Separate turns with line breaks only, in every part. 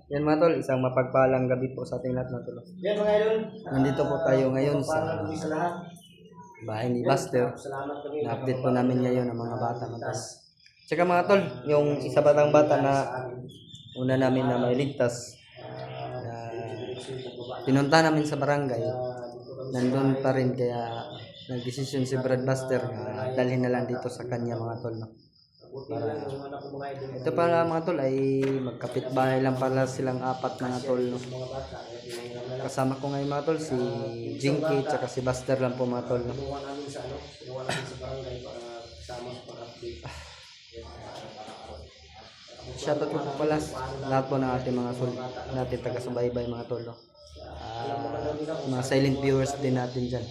Yan mga tol, isang mapagpalang gabi po sa ating lahat mga tol.
Yan mga idol.
Nandito po tayo ngayon sa
Pagpapalang sa lahat.
bahay ni Buster.
Salamat kami.
Na-update po namin ngayon ang mga bata mga tol. Tsaka mga tol, yung isa batang bata na una namin na mailigtas, pinunta namin sa barangay, nandun pa rin kaya nagdesisyon si Brad Buster na dalhin na lang dito sa kanya mga tol. No? Para, ito pala mga tol ay magkapitbahay lang pala silang apat mga tol. No? Kasama ko ngayon mga tol si Jinky tsaka si Buster lang po mga tol. No? Shoutout po pala lahat po ng ating mga natin taga-subaybay mga tol. No? Mga silent viewers din natin dyan.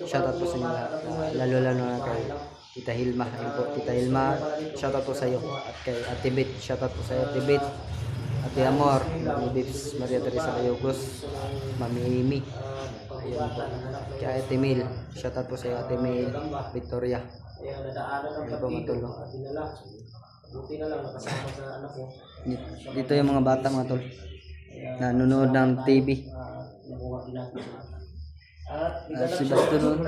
Shoutout po sa inyo lahat. Lalo na kay Tita Hilma. Ayun po, Tita Hilma, shoutout po sa iyo. At kay Ate Bit, shoutout po sa iyo Ate Bit. Ate Amor, Mami Bips, Maria Teresa Ayugos, Mami Amy. Ayun po. Kay Ate Mil, shoutout po sa iyo Ate Mil, Victoria. Ayun po mga tol. Dito yung mga bata mga tol. Nanonood ng TV. At si Buster nun.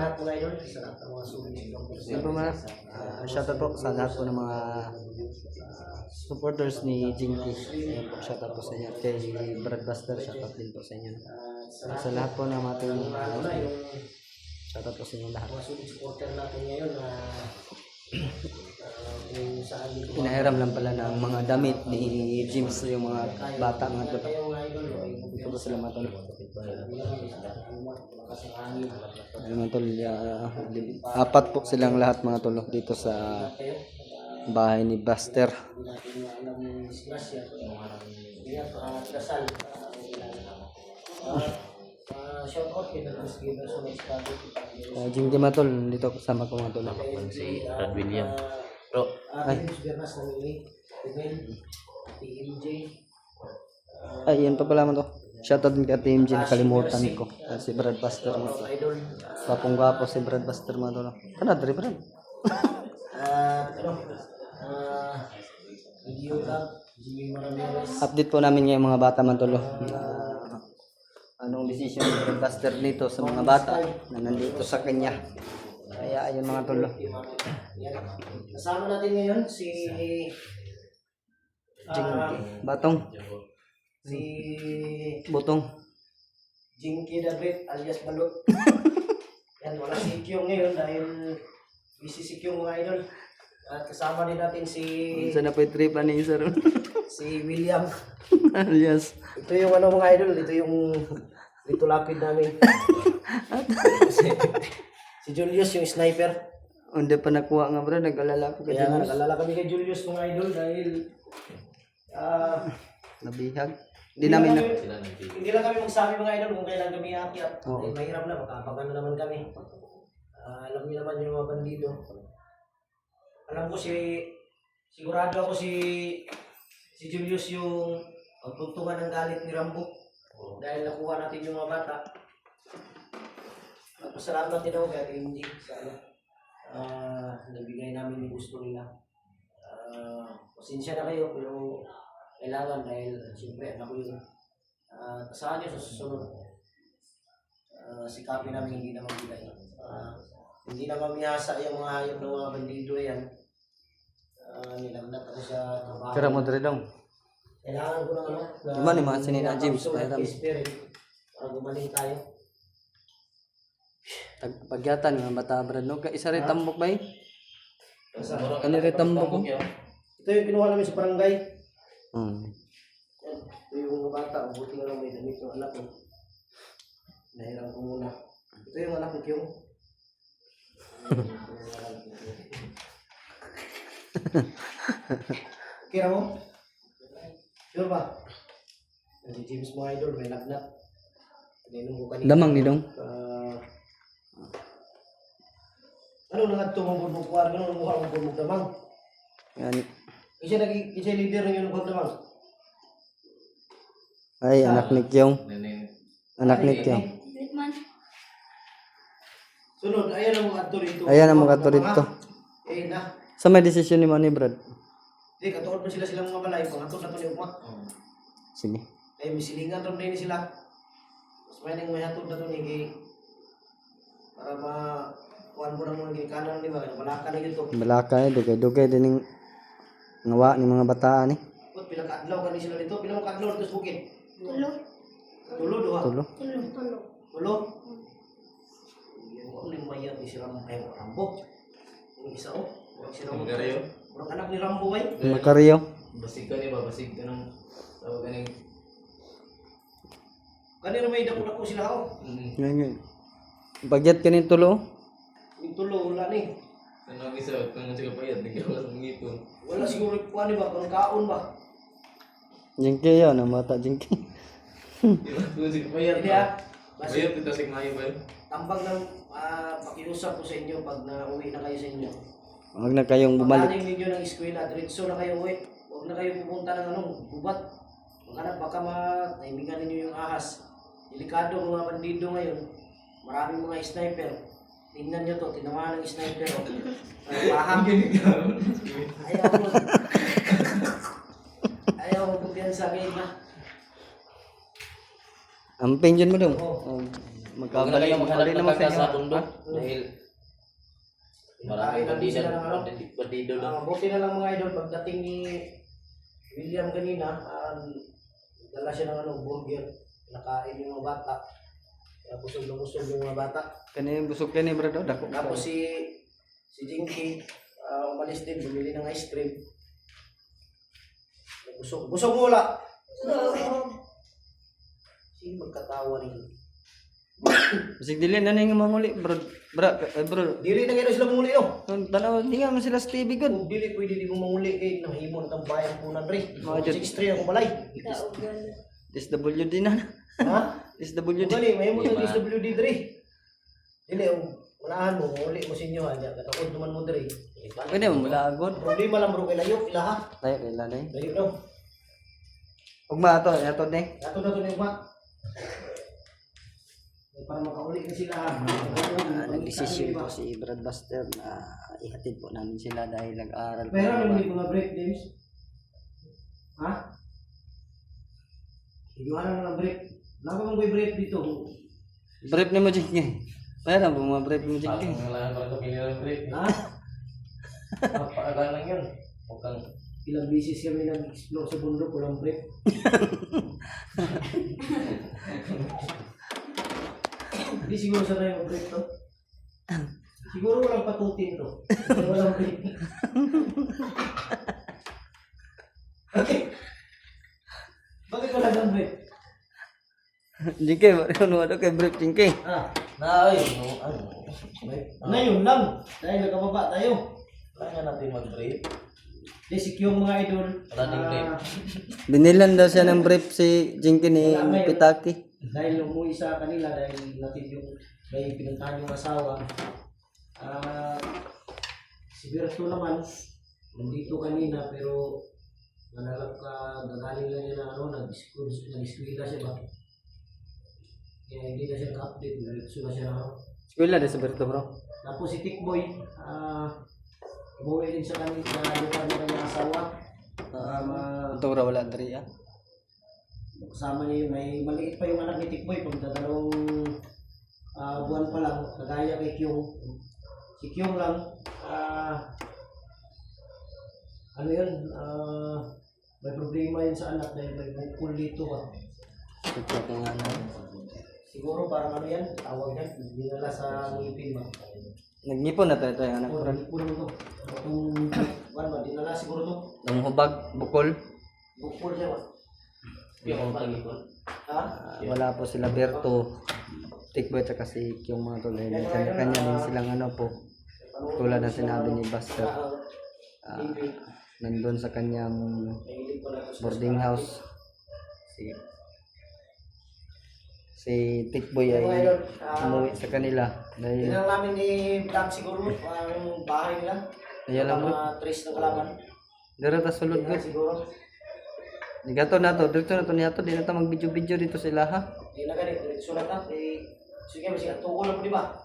Yan po mga shoutout po sa lahat po ng mga supporters ni Jinky. Yan po, shoutout po sa inyo. At kay Brad Buster, shoutout din po sa inyo. Sa lahat po ng ating shoutout po sa inyo lahat. Pinahiram lang pala ng mga damit ni James yung mga bata mga tol. Ito po sila mga tol. Ay, mga tol, apat po silang lahat mga tol dito sa bahay ni Buster. Jinky mga tol, dito kasama ko mga tol.
Si Brad William. Bro,
ay, yan pa pala mga to. Shoutout din kay Team G, nakalimutan ko. Si Brad Buster mga to. Papong-gwapo si Brad Buster mga to. Ano, Dre Brad? Update po namin ngayon mga bata mga tol. Anong desisyon ni Brad Buster dito sa mga bata na nandito sa kanya. Kaya ayun mga tol.
Kasama natin ngayon si
Batong.
si
Butong.
Jinky the Great alias Balot. Yan, wala si Kyong ngayon dahil busy si Kyong mga idol. At kasama din natin si
Saan na po tripan ni Sir?
si William.
Alias.
Ito yung ano mga idol, ito yung dito lapid namin. Si Julius yung sniper.
Hindi pa nakuha nga bro, nag-alala ko
Kaya nga nag-alala kami kay Julius mga idol dahil
nabihag. Hindi namin na.
Hindi lang kami magsabi mga idol kung kailan kami aakyat.
Oo.
Eh, mahirap na, makapagano naman kami. Alam niyo naman yung mga bandido. Alam ko sigurado ako si Julius yung pagtugtungan ng galit ni Rambo. Dahil nakuha natin yung mga bata. Pasalamat din ako kay Hindi sa nabigay namin yung gusto nila. Pasensya na kayo pero kailangan dahil siyempre anak ko yun. Kasaan nyo sa susunod. Sikapin namin hindi na magbigay. Hindi na mamiyasa yung mga hayop ng mga bandido yan. Nilagnat ako sa trabaho.
Kira mo dre dong.
Kailangan ko ng ano.
Diba ni mga sinina James?
Spirit para gumaling tayo.
Pagyatan nga bata brad no. Isa rin tambok ba eh? Ano rin tambok ko?
Ito yung kinuha namin sa barangay. Ito yung mga bata. Buti nga lang may damit yung anak ko. Nahiram ko muna. Ito yung anak ko yung. Kira mo? Sure ba? Si James mga idol, may lagnat.
Damang ni dong.
Ano nang tumong bubukwar gano'n ang mukha ng bubuk damang?
Yan.
Isa leader ng yung bubuk damang.
Ay, anak ni Kyong. Anak ni Kyong.
Sunod, ayan ang mga ato rito.
Ayan ang mga ato rito.
Eh na.
Sa may desisyon ni Manny Brad.
Di, katuod pa silang mga balay. Pangatod na ito ni Ukma.
Sige.
Ay, misilingan ron din sila. Mas may nang may hatod na ito ni para kuhan mo ng mga ginikanan, di ba? Malaka na ito.
Balaka eh, dugay-dugay din yung ngawa ni mga bataan eh.
Ba't pinaka-adlaw ka ni sila dito? Pinaka-adlaw dito sa bukid?
Tulo.
Tulo, duha?
Tulo.
Tulo.
Tulo? Yung uling mayat ni si Rambo. Ay, Rambo. Yung isa o. Si Rambo. Murang anak ni Rambo ay.
Makaryo.
Basig ka ni ba? Basig ka ng tawag ka ng
Kanina may dako-dako sila ako.
Ngayon. Pagyat ka ni tulo.
Yung tulo, wala ni.
ano ang isa kung sige payat bigyan ka ng ngipon.
Wala siguro kuhan ba? Kung kaon ba?
Jingke yun, ang bata jingke.
Kung sige payat.
Hindi ah. Basta
Payat ito sig mayo ba?
tambag ng pakiusap ko sa inyo pag nauwi na kayo sa inyo.
Huwag na kayong bumalik.
Pagkaling ninyo ng eskwela, diretso na kayo uwi. Huwag na kayo pupunta ng gubat. Maghanap baka mataimingan ninyo yung ahas. Delikado mga bandido ngayon. Maraming mga sniper. Tingnan nyo to, tinamaan ng sniper. Paham. Ayaw mo kumpiyansa kayo na.
Amping dyan mo dong.
Oo.
Magkabalik
maghanap ng
naman sa
kakasa
inyo.
sa tundo dahil maraming bandido bandido doon.
Buti na lang mga idol, pagdating ni William kanina, dala siya ng burger. Nakain yung mga bata. Kaya busog na busog yung mga bata.
Kani busog kani brado dako.
Tapos si Jinky, umalis din, bumili ng ice cream. Busog. Busog mo wala? Sino magkatawa rin?
Bisig dili na ning manguli bro. Bro.
Dili na kayo sila muli no?
Tanaw di nga man sila sa TV good.
Kung dili pwede di mo manguli kay nahimo na tang bayan po na rin.
Mga Diyos.
6-3 ako balay.
Kaugan.
SWD na.
Ha?
SWD.
Dili, mahimo
Di
na
ba?
SWD dre. Dili, unahan mo, manguli mo sinyo ha. Katawad naman mo dre.
Pwede mo mula agad.
Problema lang bro kay layo, ilaha.
Tayo kay lanay.
Layo daw.
Ugma ato, ato ni.
Ato na to ni ba? Para makauli na sila ha.
Nag-decision po si Brad Buster na ihatid po namin sila dahil nag-aaral po.
Pero may mga break games. Ha? Iwanan na ng break. Lama mong may break dito.
Brief ni mo jingke. Mayroon po mga brief mo jingke.
Ang wala para sa pilihan break.
Ha?
Napakagal lang yun. Huwag kang
Ilang bisis kami nag-explore sa bundok, walang break. Hindi siguro sanay mag break to. Siguro walang patutin to. Pero walang break. Okay. Bakit wala ng break?
Jingke, ano kay brief jingke.
Ah,
na ay ano.
ngayon lang. Dahil nagkababa tayo.
Wala nga natin mag-break.
Basic yung mga idol.
Wala ding break.
Binilan daw siya ng brief si Jingke ni Pitaki.
Dahil umuwi sa kanila dahil natin yung may pinuntahan yung asawa. Si Berto naman nandito kanina pero nagaling lang niya na nag-eskwela siya ba? Kaya hindi na siya ka-update, nag-eskwela na siya na
Eskwela din sa Berto bro.
Tapos si Tikboy, umuwi din sa kanila sa lugar ng kanyang asawa.
Ito raw wala dari ah.
Kasama niya yung may maliit pa yung anak ni Tikboy pagdadalawang buwan pa lang kagaya kay Kyung. Si Kyung lang ano yun may problema yun sa anak dahil may bukol dito ba.
Ito ko nga na.
Siguro parang ano yan tawag yan dinala sa ngipin ba.
Nagngipon na tayo anak
O
bro.
bukol mo to. Itong buwan ba dinala siguro to.
Ang hubag, bukol.
Bukol siya ba.
Hindi ako pag-ipon.
Ha?
Wala po sila Berto. Tikboy at si yung mga tuloy. Kanya-kanya din silang ano po. Tulad ng sinabi ni Buster. Nandun sa kanyang boarding house. Si Tikboy ay umuwi sa kanila. Dahil
Tingnan namin ni Black siguro ang bahay nila.
Ayan lang, bro.
Mga trace ng kalaman.
dito ta sulod
Tingnan
ko.
siguro.
Digato na to. Dito na to niya to. Di na ta mag-video-video dito sila ha.
Hindi na ganit. Sulat na. Sige, sige. Tuko lang po di ba?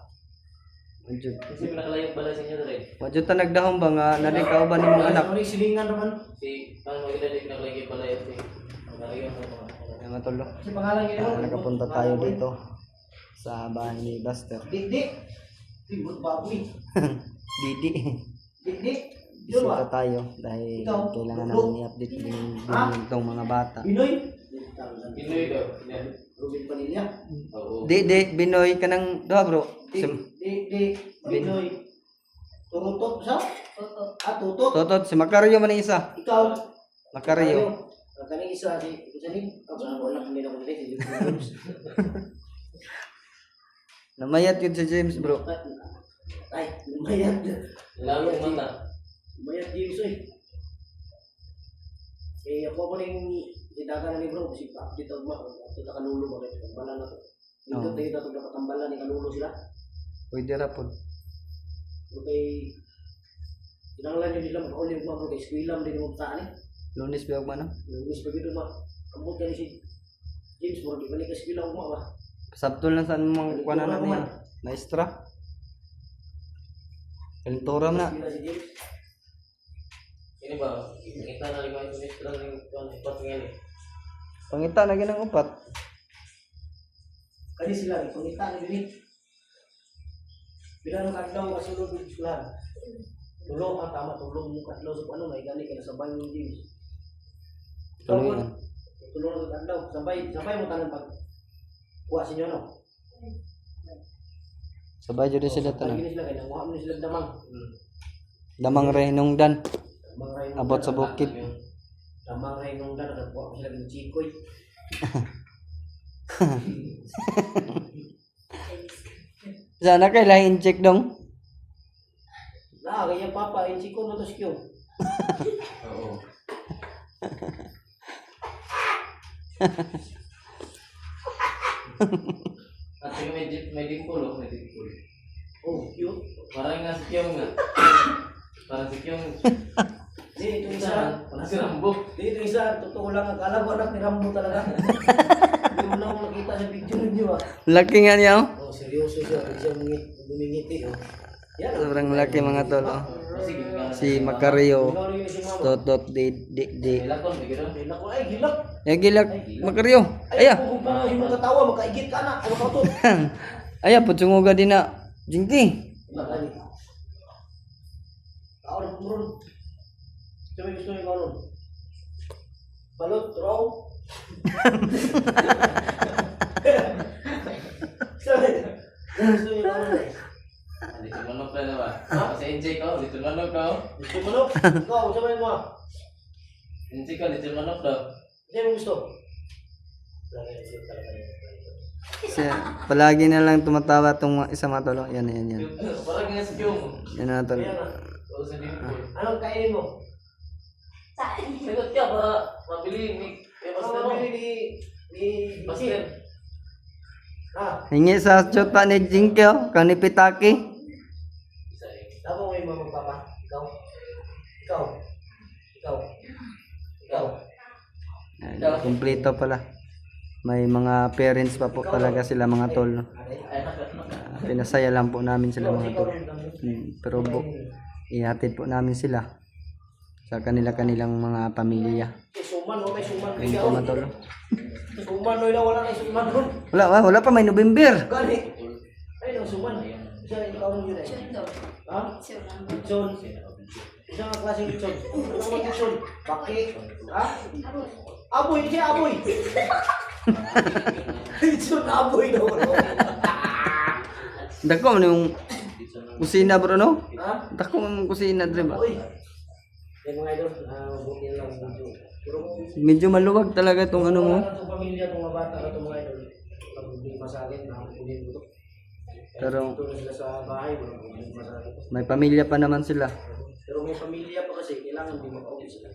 Wajud.
Kasi pinakalayong balay sa inyo dali.
Wajud ta nagdahom ba nga naling kauban ni mga anak.
Ano yung silingan naman?
Si paano magdali pinakalayong balay at si magkakayon mo mga.
mga tolo.
Kasi pangalan niya yun.
Nakapunta tayo dito sa bahay ni Buster.
Dik-dik. Tigot baboy.
Didi.
Dik-dik. Yun ba?
Bisita tayo dahil
Ikaw?
kailangan namin i-update din itong mga bata.
Binoy.
Pinoy daw.
Ruben Panilla.
Oo.
Di, Binoy ka ng doha bro.
Dik-dik. Binoy. Turutot sa? Tutot.
Totot, si Macario man ang isa.
Ikaw.
Macario.
Kaning isa si Kusanin. Ako anak nila ko dito si James.
Namayat yun si James bro.
Ay, mayat.
Lalong mata.
Mayat James oy. Eh ako ko ning idagan ni bro kasi update og ma. Kita kanulo ba kay tambalan na to. Dito tayo dapat dapat tambalan ni kanulo sila.
Pwede ra po.
Okay. Kinahanglan yun nila mag-ulit mga kay eskwela din mo taan eh.
Lunes ba man?
Lumis pa gito ma. Ambot ka ni si James mo di balik ka eskwela ugma ba.
Sabtol na saan mong kuwanan na niya. Maestra. Kalintoram na.
Eskwela si James.
Ini ba? Kita na lima itu ni terang ni tuan ikut ngene.
Pangita na ginang upat.
Kani sila ni pangita ni dinit. Bila nang kadlaw kasulod ng eskwelahan. Tulong ang tama tulong mo kadlaw sa ano may gani kay sa banyo ni James.
Tuloy yan.
Tulong ang kadlaw sabay mo tanan pag kuha sa inyo no.
Sabay jud sila
Pag
tanan.
gini sila kay nanguha mo ni sila damang.
Damang rehinungdan.
Damang ray
Abot sa bukid.
damang ray nung dan nagkuha mo sila ng chikoy.
Sana kay lain check dong.
Na kaya papa in chiko mo to sikyo.
Oo. At yung may dimpul, may dimpul.
Oh, cute.
Parang nga si Kyong nga. Parang si Kyong.
Di ito isa.
Parang si Rambo.
Di ito isa. Totoo lang. Akala ko anak ni Rambo talaga. Hindi mo na ako nakita sa video ninyo ah.
Laki nga niya oh.
Oh, seryoso siya. Hindi siya bumingiti. Oh. Yan.
Sobrang laki mga tol oh.
Sige nga.
Si Macario.
Ikaw rin yung si mama.
Totot di.
Lakon, bigyan.
Ay, naku, ay, gilak.
Ya gilak Macario.
Ay,
Aya.
kung yung mga tawa, makaigit ka na. Ano ka to?
Aya putsunguga din na. Jingki.
Nakali. Tao na pumurun. Gusto mo ikaw nun? Balot, throw. Sabi, gusto mo ikaw nun eh.
Dito manok na ba? Sa NJ ka, dito manok ka.
Gusto mo nun? Ikaw, sabi mo ah.
NJ ka, dito manok daw.
Hindi mo gusto. Talaga yun.
Siya, palagi na lang tumatawa tong isa mga tol. Oh. Yan.
Parang nga si Kyong.
Yan na tol.
Kaya na.
Oo, sa dimpul.
Anong kainin mo?
Sagot ka para mabili ni
Ano
Pastor.
nabili ni
Pastor.
Ah,
Hingi sa chuta ni Jingki oh. Kanipitaki.
Isa eh.
tama mo yung mga magpapa? Ikaw? Ikaw? Ikaw? Ikaw?
Ay, kumpleto pala. May mga parents pa po talaga sila mga tol. No?
Ay, nak.
Pinasaya lang po namin sila mga tol. Pero ihatid po namin sila sa kanilang mga pamilya.
Suman, may suman.
Ayun po mga tol.
Suman, wala na suman nun.
Wala pa may November.
Gani. Ay, ang suman. Isa, ikaw nung yun eh. Ha? Itson. Isa nga klaseng itson. Ano naman itson? Baki. Ha? Aboy, siya aboy. Itson, aboy daw.
Dako man yung kusina bro no?
Ha?
Dako man yung kusina dre ba?
Aboy. Yan mga idol, buti lang video. Pero
Medyo maluwag talaga tong ano mo.
itong pamilya, itong mga bata, itong mga idol. Pag hindi masakit, nakakunin mo ito.
Pero
Ito na sila sa bahay, hindi masakit.
may pamilya pa naman sila.
Pero may pamilya pa kasi, kailangan din makauwi sila.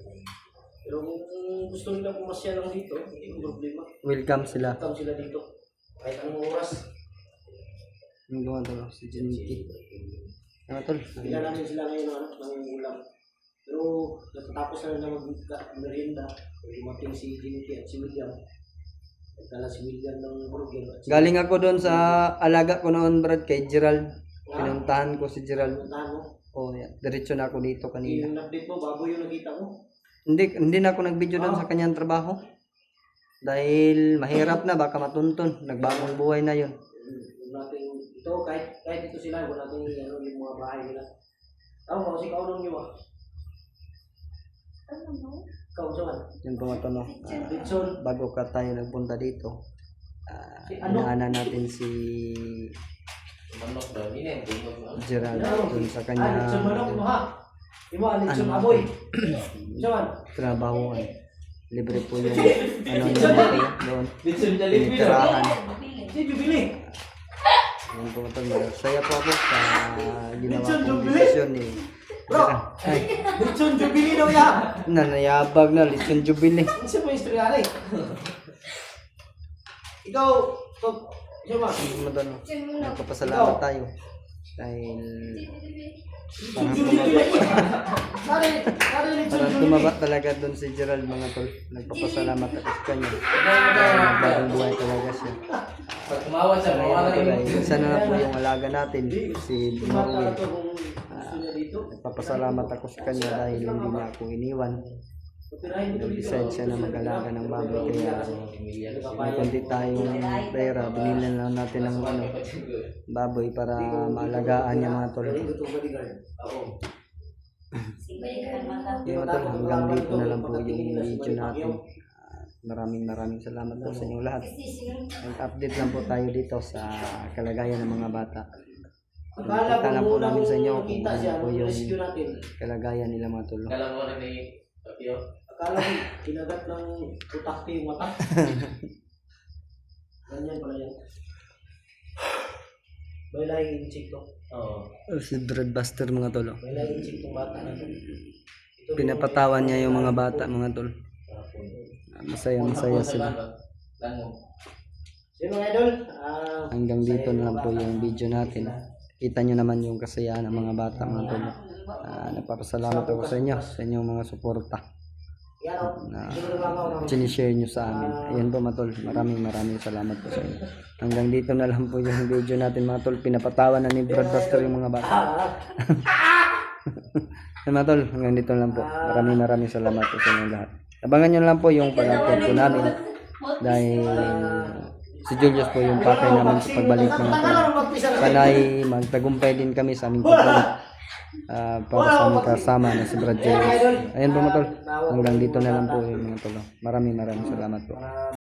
Pero kung gusto nila pumasya lang dito, hindi mo problema.
Welcome sila.
Welcome sila dito. Kahit anong oras.
Yung gawa tol, si Jinky. Ano tol?
Bila namin sila ngayon ng ulam. Pero natatapos na mag-merienda. Dumating si Jinky at si William. Nagdala si William ng burger.
Galing ako doon sa alaga ko noon Brad kay Gerald. Pinuntahan ko si Gerald.
Puntahan mo.
Oh, yeah. Diretso na ako dito kanina.
Yung update mo, bago yung nakita mo.
Hindi na ako nag-video doon sa kanyang trabaho. Dahil mahirap na, baka matuntun. Nagbagong buhay na yun.
Huwag natin, ito, kahit ito sila, huwag natin ano, yung mga bahay nila. Tama mo, kasi kaunong nyo ah. Ikaw, Johan.
Yun po mga tolo.
Litson.
Bago ka tayo nagpunta dito,
Ano?
inaanan natin si
Manok daw. Ini, bundok na.
Gerald dun sa
Litson
kanya
manok mo ha. Imo, Litson
Ano?
aboy. Johan.
trabahuan. Libre po yung ano natin doon.
Litson
Tinitirahan.
Si Jubilee.
Yun po mga tolo. Saya po ako sa ginawa kong desisyon ni Gerald. Ay,
Litson Jubilee daw ya.
nanayabag na, Litson Jubilee.
Ano siya po yung istorya rin? Ikaw, Johan.
Mga tolo, nagpapasalamat tayo. Dahil parang parang tumaba talaga doon si Gerald mga tol. Nagpapasalamat ako sa kanya. Nagbagong buhay talaga siya.
Pag tumawa siya,
Kaya
mawala
ito
yung...
ay isa na lang po yung alaga natin, si Marwin. Nagpapasalamat ako sa kanya dahil hindi na ako iniwan. Nag-decide siya na mag-alaga ng baboy. Kaya may konti tayong pera, binili lang natin ng ano, baboy para maalagaan niya mga tol. Yung mga tol, hanggang dito na lang po yung video natin. Maraming salamat po sa inyo lahat. Nag-update lang po tayo dito sa kalagayan ng mga bata. Kita lang po namin sa inyo kung ano po yung kalagayan nila mga tol.
Kala mo na may Tokyo.
Akala ko, kinagat ng utak yung mata. Ganyan pala yan. May lahing inchik to.
Oo.
Si Dreadbuster mga tol.
May lahing inchik tong bata na to. Ito,
Pinapatawan niya yung mga bata mga tol. Masaya sila.
Lango.
Yun mga idol.
Hanggang dito na lang po yung video natin. Kita nyo naman yung kasayahan ng mga bata mga tol. Nagpapasalamat ako sa inyong mga suporta
Yan o.
na sinishare nyo sa amin. Ayan po mga tol, maraming salamat po sa inyo. Hanggang dito na lang po yung video natin mga tol. Pinapatawa na ni Broadbuster yung mga bata. Ayan mga tol, hanggang dito na lang po. Maraming salamat po sa inyo lahat. Abangan nyo lang po yung pag-upload po namin. Dahil si Julius po yung pakay naman sa pagbalik mga tol. Sana'y magtagumpay din kami sa aming pagbalik. Para sa aming kasama na si Brad Julius. Ayan po mga tol, hanggang dito na lang po yung mga tol. Maraming salamat po.